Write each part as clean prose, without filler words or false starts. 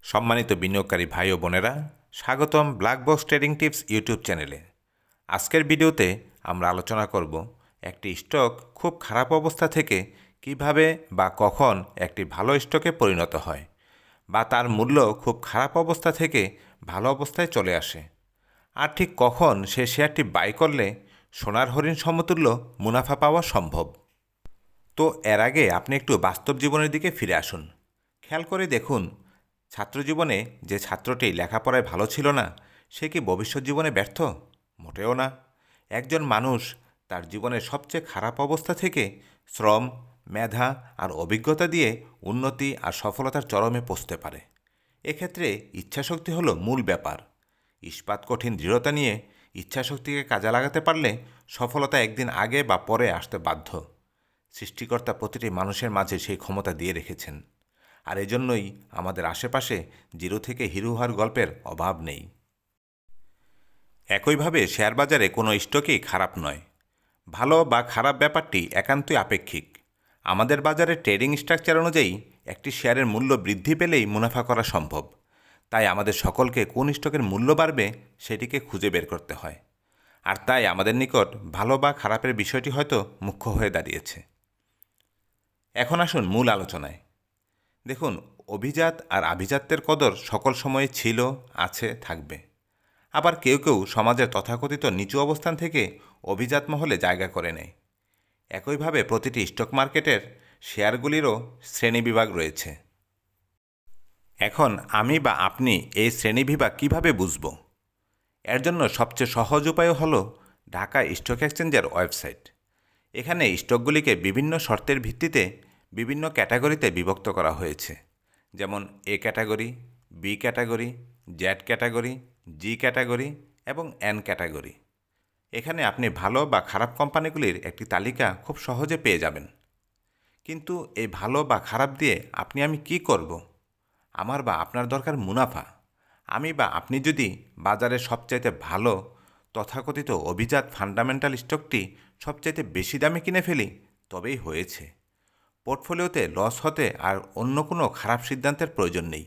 সম্মানিত বিনিয়োগকারী ভাই ও বোনেরা, স্বাগতম black box trading tips YouTube চ্যানেলে। আজকের ভিডিওতে আমরা আলোচনা করব একটি স্টক খুব খারাপ অবস্থা থেকে কিভাবে বা কখন একটি ভালো স্টকে পরিণত হয়, বা তার মূল্য খুব খারাপ অবস্থা থেকে ভালো অবস্থায় চলে আসে, আর ঠিক কখন সে শেয়ারটি বাই করলে সোনার হরিণ সমতুল্য মুনাফা পাওয়া সম্ভব। তো এর আগে আপনি একটু বাস্তব জীবনের দিকে ফিরে আসুন। খেয়াল করে দেখুন, ছাত্রজীবনে যে ছাত্রটি লেখাপড়ায় ভালো ছিল না, সে কি ভবিষ্যৎ জীবনে ব্যর্থ? মোটেও না। একজন মানুষ তার জীবনের সবচেয়ে খারাপ অবস্থা থেকে শ্রম, মেধা আর অভিজ্ঞতা দিয়ে উন্নতি আর সফলতার চরমে পৌঁছতে পারে। এক্ষেত্রে ইচ্ছাশক্তি হলো মূল ব্যাপার। ইস্পাত কঠিন দৃঢ়তা নিয়ে ইচ্ছাশক্তিকে কাজে লাগাতে পারলে সফলতা একদিন আগে বা পরে আসতে বাধ্য। সৃষ্টিকর্তা প্রতিটি মানুষের মাঝে সেই ক্ষমতা দিয়ে রেখেছেন, আর এজন্যই আমাদের আশেপাশে জিরো থেকে হিরো হওয়ার গল্পের অভাব নেই। একইভাবে শেয়ার বাজারে কোনো স্টকই খারাপ নয়। ভালো বা খারাপ ব্যাপারটি একান্তই আপেক্ষিক। আমাদের বাজারে ট্রেডিং স্ট্রাকচার অনুযায়ী একটি শেয়ারের মূল্য বৃদ্ধি পেলেই মুনাফা করা সম্ভব। তাই আমাদের সকলকে কোন স্টকের মূল্য বাড়বে সেটিকে খুঁজে বের করতে হয়। আর তাই আমাদের নিকট ভালো বা খারাপের বিষয়টি হয়তো মুখ্য হয়ে দাঁড়িয়েছে। এখন আসুন মূল আলোচনায়। দেখুন, অভিজাত আর আভিজাত্যের কদর সকল সময়ে ছিল, আছে, থাকবে। আবার কেউ কেউ সমাজের তথাকথিত নিচু অবস্থান থেকে অভিজাত মহলে জায়গা করে নেয়। একইভাবে প্রতিটি স্টক মার্কেটের শেয়ারগুলিরও শ্রেণীবিভাগ রয়েছে। এখন আমি বা আপনি এই শ্রেণীবিভাগ কিভাবে বুঝব? এর জন্য সবচেয়ে সহজ উপায় হল ঢাকা স্টক এক্সচেঞ্জের ওয়েবসাইট। এখানে স্টকগুলিকে বিভিন্ন শর্তের ভিত্তিতে বিভিন্ন ক্যাটাগরিতে বিভক্ত করা হয়েছে, যেমন A category, B category, Z category, G category এবং এন ক্যাটাগরি। এখানে আপনি ভালো বা খারাপ কোম্পানিগুলির একটি তালিকা খুব সহজে পেয়ে যাবেন। কিন্তু এই ভালো বা খারাপ দিয়ে আমি কি করব? আমার বা আপনার দরকার মুনাফা। আমি বা আপনি যদি বাজারের সবচাইতে ভালো তথাকথিত অভিজাত ফান্ডামেন্টাল স্টকটি সবচাইতে বেশি দামে কিনে ফেলি, তবেই হয়েছে। পোর্টফোলিওতে লস হতে আর অন্য কোনো খারাপ সিদ্ধান্তের প্রয়োজন নেই।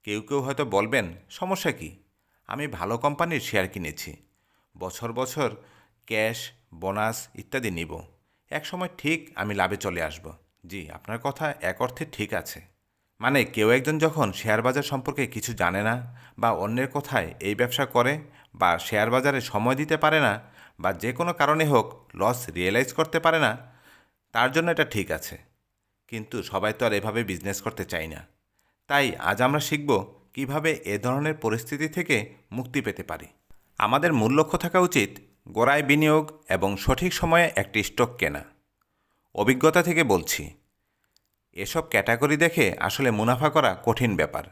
কেউ কেউ হয়তো বলবেন, সমস্যা কি? আমি ভালো কোম্পানির শেয়ার কিনেছি, বছর বছর ক্যাশ, বোনাস ইত্যাদি নিব, একসময় ঠিক আমি লাভে চলে আসব। জি, আপনার কথা এক অর্থে ঠিক আছে। মানে কেউ একজন যখন শেয়ার বাজার সম্পর্কে কিছু জানে না, বা অন্যের কথায় এই ব্যবসা করে, বা শেয়ার বাজারে সময় দিতে পারে না, বা যে কোনো কারণে হোক লস রিয়েলাইজ করতে পারে না, তার জন্য এটা ঠিক আছে। কিন্তু সবাই তো আর এভাবে বিজনেস করতে চায় না। তাই আজ আমরা শিখব কিভাবে এ ধরনের পরিস্থিতি থেকে মুক্তি পেতে পারি। আমাদের মূল লক্ষ্য থাকা উচিত গোড়ায় বিনিয়োগ এবং সঠিক সময়ে একটি স্টক কেনা। অভিজ্ঞতা থেকে বলছি, এসব ক্যাটাগরি দেখে আসলে মুনাফা করা কঠিন ব্যাপার।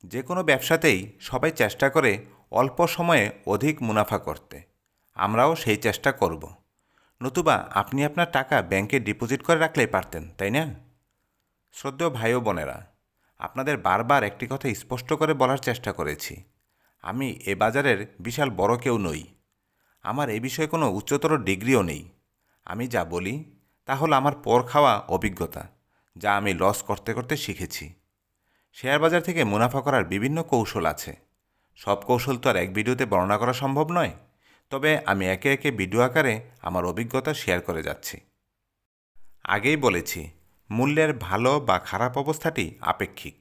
যে কোনো ব্যবসাতেই সবাই চেষ্টা করে অল্প সময়ে অধিক মুনাফা করতে। আমরাও সেই চেষ্টা করব। নতুবা আপনি আপনার টাকা ব্যাংকে ডিপোজিট করে রাখলেই পারতেন, তাই না? শ্রদ্ধেয় ভাই ও বোনেরা, আপনাদের বারবার একটি কথা স্পষ্ট করে বলার চেষ্টা করেছি। আমি এ বাজারের বিশাল বড় কেউ নই। আমার এ বিষয়ে কোনো উচ্চতর ডিগ্রিও নেই। আমি যা বলি তা হলো আমার পর খাওয়া অভিজ্ঞতা, যা আমি লস করতে করতে শিখেছি। শেয়ার বাজার থেকে মুনাফা করার বিভিন্ন কৌশল আছে। সব কৌশল তো আর এক ভিডিওতে বর্ণনা করা সম্ভব নয়, তবে আমি একে একে ভিডিও আকারে আমার অভিজ্ঞতা শেয়ার করে যাচ্ছি। আগেই বলেছি, মূল্যের ভালো বা খারাপ অবস্থাটি আপেক্ষিক।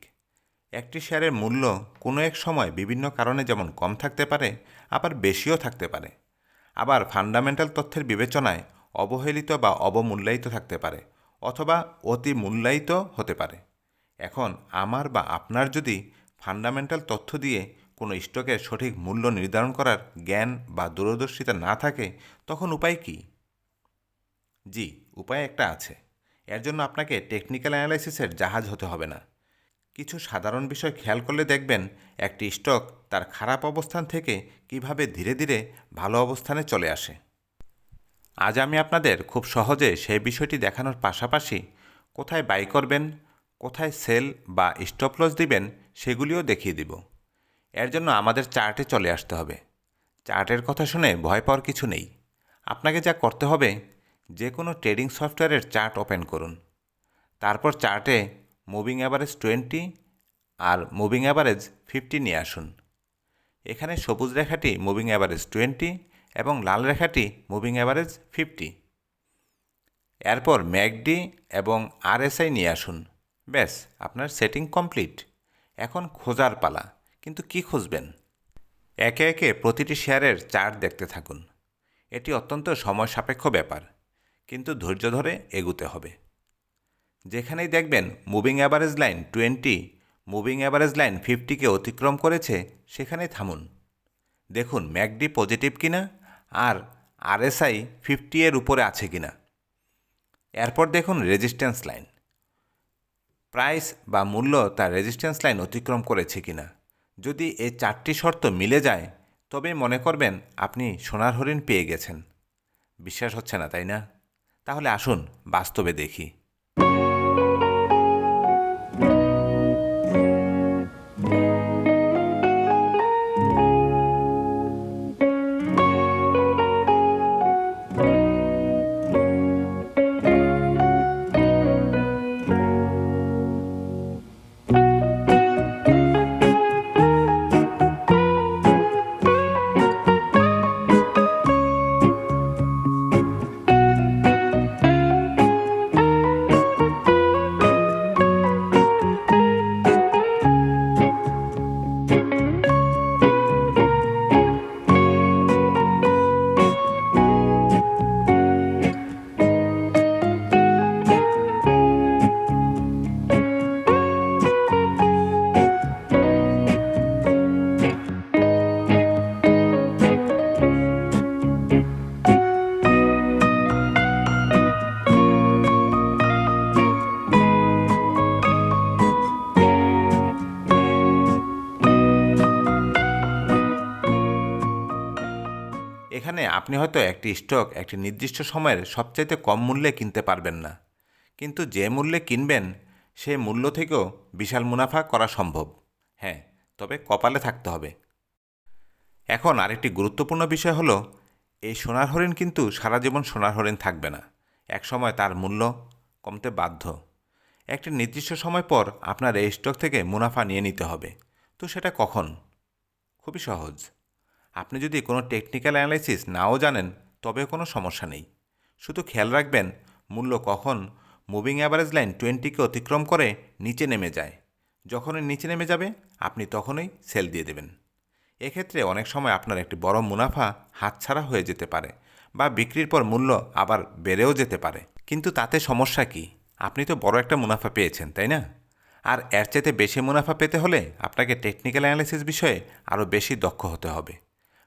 একটি শেয়ারের মূল্য কোনো এক সময় বিভিন্ন কারণে যেমন কম থাকতে পারে, আবার বেশিও থাকতে পারে। আবার ফান্ডামেন্টাল তথ্যের বিবেচনায় অবহেলিত বা অবমূল্যায়িত থাকতে পারে, অথবা অতি মূল্যায়িত হতে পারে। এখন আমার বা আপনার যদি ফান্ডামেন্টাল তথ্য দিয়ে কোনো স্টকের সঠিক মূল্য নির্ধারণ করার জ্ঞান বা দূরদর্শিতা না থাকে, তখন উপায় কী? জি, উপায় একটা আছে। এর জন্য আপনাকে টেকনিক্যাল অ্যানালাইসিসের জাহাজ হতে হবে না। কিছু সাধারণ বিষয় খেয়াল করলে দেখবেন একটি স্টক তার খারাপ অবস্থান থেকে কিভাবে ধীরে ধীরে ভালো অবস্থানে চলে আসে। আজ আমি আপনাদের খুব সহজে সেই বিষয়টি দেখানোর পাশাপাশি কোথায় বাই করবেন, কোথায় সেল বা স্টপ লস দিবেন সেগুলিও দেখিয়ে দিব। এর জন্য আমাদের চার্টে চলে আসতে হবে। চার্টের কথা শুনে ভয় পাওয়ার কিছু নেই। আপনাকে যা করতে হবে, যে কোনো ট্রেডিং সফটওয়্যারের চার্ট ওপেন করুন। তারপর চার্টে moving average 20 are moving average 50 নিয়ে আসুন। এখানে সবুজ রেখাটি মুভিং অ্যাভারেজ 20 এবং লাল রেখাটি মুভিং অ্যাভারেজ 50। এরপর ম্যাকডি এবং আরএসআই নিয়ে আসুন। ব্যাস, আপনার সেটিং কমপ্লিট। এখন খোঁজার পালা। কিন্তু কি খুঁজবেন? একে একে প্রতিটি শেয়ারের চার্ট দেখতে থাকুন। এটি অত্যন্ত সময় সাপেক্ষ ব্যাপার, কিন্তু ধৈর্য ধরে এগুতে হবে। যেখানেই দেখবেন moving average line 20 moving average line 50কে অতিক্রম করেছে, সেখানেই থামুন। দেখুন ম্যাকডি পজিটিভ কিনা আর আরএসআই 50 এর উপরে আছে কিনা। এরপর দেখুন রেজিস্ট্যান্স লাইন, প্রাইস বা মূল্য তার রেজিস্ট্যান্স লাইন অতিক্রম করেছে কিনা। যদি এই 4টি শর্ত মিলে যায়, তবে মনে করবেন আপনি সোনার হরিণ পেয়ে গেছেন। বিশ্বাস হচ্ছে না, তাই না? তাহলে আসুন বাস্তবে দেখি। এখানে আপনি হয়তো একটি স্টক একটি নির্দিষ্ট সময়ের সবচাইতে কম মূল্যে কিনতে পারবেন না, কিন্তু যে মূল্যে কিনবেন সেই মূল্য থেকেও বিশাল মুনাফা করা সম্ভব। হ্যাঁ, তবে কপালে থাকতে হবে। এখন আরেকটি গুরুত্বপূর্ণ বিষয় হলো, এই সোনার হরিণ কিন্তু সারা জীবন সোনার হরিণ থাকবে না। এক সময় তার মূল্য কমতে বাধ্য। একটি নির্দিষ্ট সময় পর আপনার এই স্টক থেকে মুনাফা নিয়ে নিতে হবে। তো সেটা কখন? খুবই সহজ। আপনি যদি কোনো টেকনিক্যাল অ্যানালাইসিস নাও জানেন, তবে কোনো সমস্যা নেই। শুধু খেয়াল রাখবেন মূল্য কখন মুভিং অ্যাভারেজ লাইন 20কে অতিক্রম করে নিচে নেমে যায়। যখনই নিচে নেমে যাবে, আপনি তখনই সেল দিয়ে দেবেন। এক্ষেত্রে অনেক সময় আপনার একটি বড় মুনাফা হাতছাড়া হয়ে যেতে পারে, বা বিক্রির পর মূল্য আবার বেড়েও যেতে পারে। কিন্তু তাতে সমস্যা কি? আপনি তো বড় একটা মুনাফা পেয়েছেন, তাই না? আর এর চাইতে বেশি মুনাফা পেতে হলে আপনাকে টেকনিক্যাল অ্যানালাইসিস বিষয়ে আরও বেশি দক্ষ হতে হবে।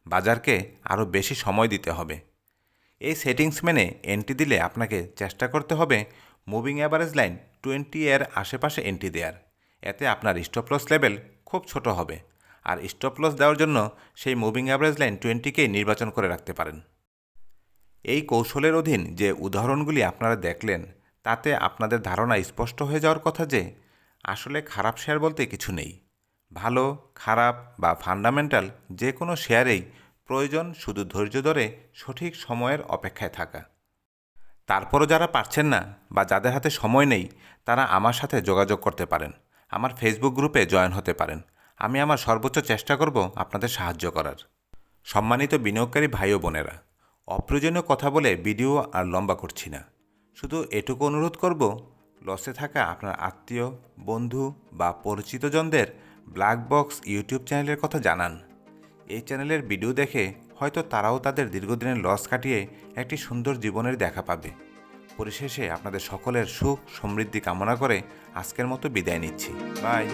বাজারকে আরও বেশি সময় দিতে হবে। এই সেটিংস মেনে এন্ট্রি দিলে আপনাকে চেষ্টা করতে হবে মুভিং অ্যাভারেজ লাইন 20 এর আশেপাশে এন্ট্রি দেওয়ার। এতে আপনার স্টপ লস লেভেল খুব ছোট হবে। আর স্টপ লস দেওয়ার জন্য সেই মুভিং অ্যাভারেজ লাইন 20কেই নির্বাচন করে রাখতে পারেন। এই কৌশলের অধীন যে উদাহরণগুলি আপনারা দেখলেন, তাতে আপনাদের ধারণা স্পষ্ট হয়ে যাওয়ার কথা যে আসলে খারাপ শেয়ার বলতে কিছু নেই। ভালো, খারাপ বা ফান্ডামেন্টাল যে কোনো শেয়ারেই প্রয়োজন শুধু ধৈর্য ধরে সঠিক সময়ের অপেক্ষায় থাকা। তারপরও যারা পারছেন না বা যাদের হাতে সময় নেই, তারা আমার সাথে যোগাযোগ করতে পারেন। আমার ফেসবুক গ্রুপে জয়েন হতে পারেন। আমি আমার সর্বোচ্চ চেষ্টা করব আপনাদের সাহায্য করার। সম্মানিত বিনিয়োগকারী ভাই ও বোনেরা, অপ্রয়োজনীয় কথা বলে ভিডিও আর লম্বা করছি না। শুধু এটুকু অনুরোধ করব, লসে থাকা আপনার আত্মীয়, বন্ধু বা পরিচিতজনদের ব্ল্যাক বক্স ইউটিউব চ্যানেলের কথা জানান। এই চ্যানেলের ভিডিও দেখে হয়তো তারাও তাদের দীর্ঘদিনের লস কাটিয়ে একটি সুন্দর জীবনের দেখা পাবে। পরিশেষে আপনাদের সকলের সুখ সমৃদ্ধি কামনা করে আজকের মতো বিদায় নিচ্ছি। বাই।